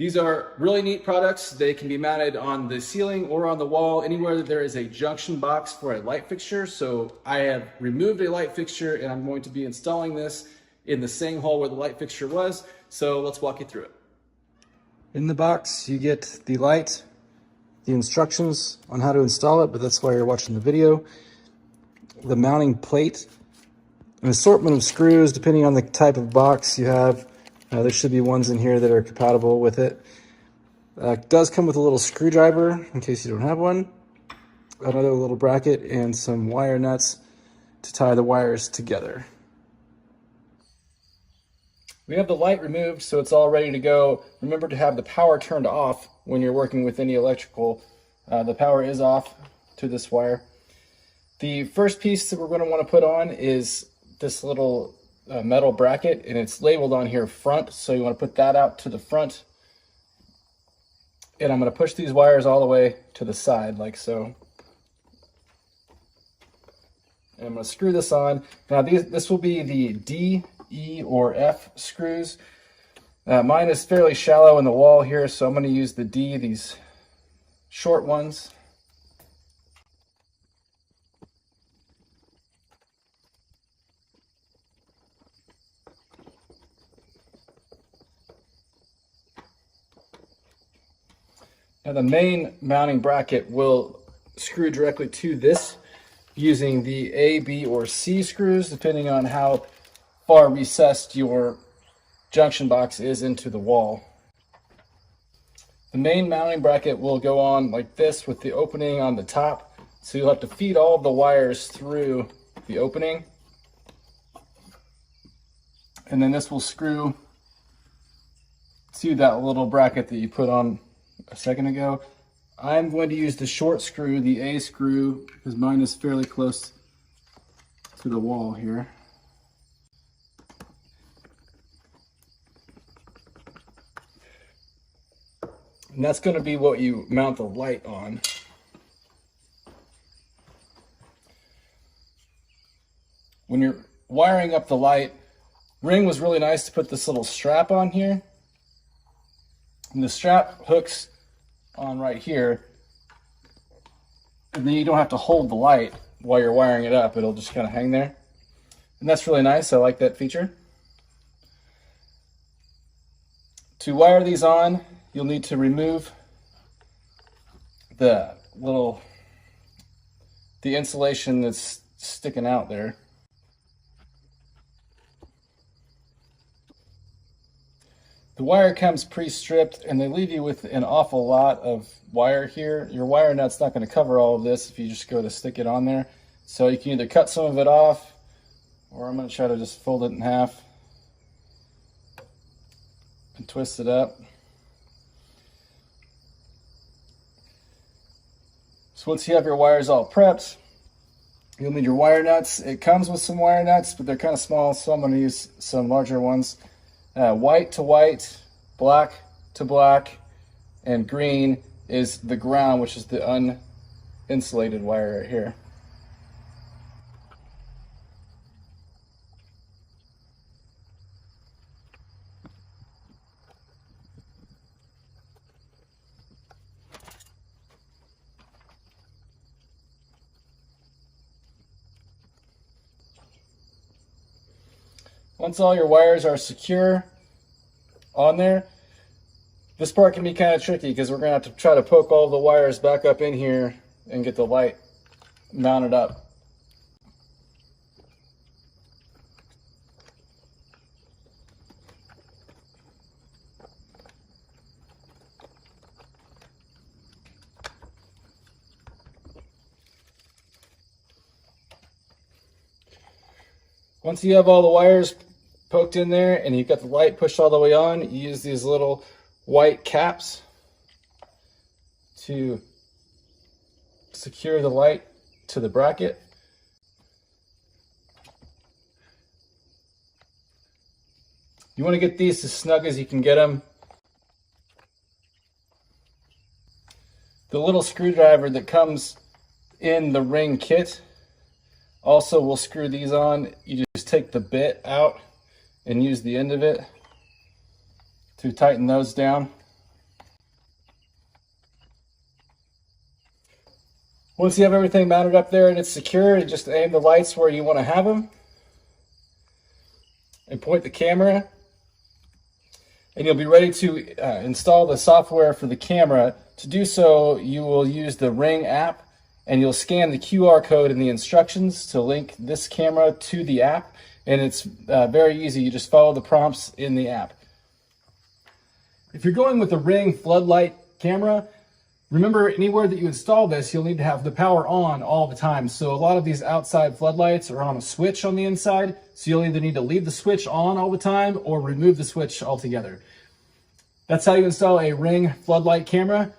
These are really neat products. They can be mounted on the ceiling or on the wall, anywhere that there is a junction box for a light fixture. So I have removed a light fixture and I'm going to be installing this in the same hole where the light fixture was. So let's walk you through it. In the box, you get the light, the instructions on how to install it, but that's why you're watching the video, the mounting plate, an assortment of screws depending on the type of box you have. There should be ones in here that are compatible with it. It does come with a little screwdriver in case you don't have one, another little bracket, and some wire nuts to tie the wires together. We have the light removed, so it's all ready to go. Remember to have the power turned off when you're working with any electrical. The power is off to this wire. The first piece that we're going to want to put on is this little metal bracket, and it's labeled on here front, so you want to put that out to the front. And I'm going to push these wires all the way to the side like so. And I'm going to screw this on. Now this will be the D, E, or F screws. Mine is fairly shallow in the wall here, so I'm going to use the D, these short ones. Now the main mounting bracket will screw directly to this using the A, B, or C screws, depending on how far recessed your junction box is into the wall. The main mounting bracket will go on like this with the opening on the top, so you'll have to feed all of the wires through the opening. And then this will screw to that little bracket that you put on a second ago. I'm going to use the short screw, the A screw, because mine is fairly close to the wall here. And that's going to be what you mount the light on. When you're wiring up the light, Ring was really nice to put this little strap on here. And the strap hooks on right here, and then you don't have to hold the light while you're wiring it up. It'll just kind of hang there, and that's really nice. I like that feature. To wire these on, you'll need to remove the insulation that's sticking out there. The wire comes pre-stripped, and they leave you with an awful lot of wire here. Your wire nut's not going to cover all of this if you just go to stick it on there. So you can either cut some of it off, or I'm going to try to just fold it in half and twist it up. So once you have your wires all prepped, you'll need your wire nuts. It comes with some wire nuts, but they're kind of small, so I'm going to use some larger ones. White to white, black to black, and green is the ground, which is the uninsulated wire right here. Once all your wires are secure on there, this part can be kind of tricky because we're going to have to try to poke all the wires back up in here and get the light mounted up. Once you have all the wires poked in there and you've got the light pushed all the way on, you use these little white caps to secure the light to the bracket. You want to get these as snug as you can get them. The little screwdriver that comes in the Ring kit also will screw these on. You just take the bit out and use the end of it to tighten those down. Once you have everything mounted up there and it's secure, you just aim the lights where you want to have them and point the camera, and you'll be ready to install the software for the camera. To do so, you will use the Ring app, and you'll scan the QR code in the instructions to link this camera to the app, and it's very easy. You just follow the prompts in the app. If you're going with the Ring Floodlight camera, remember, anywhere that you install this, you'll need to have the power on all the time. So a lot of these outside floodlights are on a switch on the inside, so you'll either need to leave the switch on all the time or remove the switch altogether. That's how you install a Ring Floodlight camera.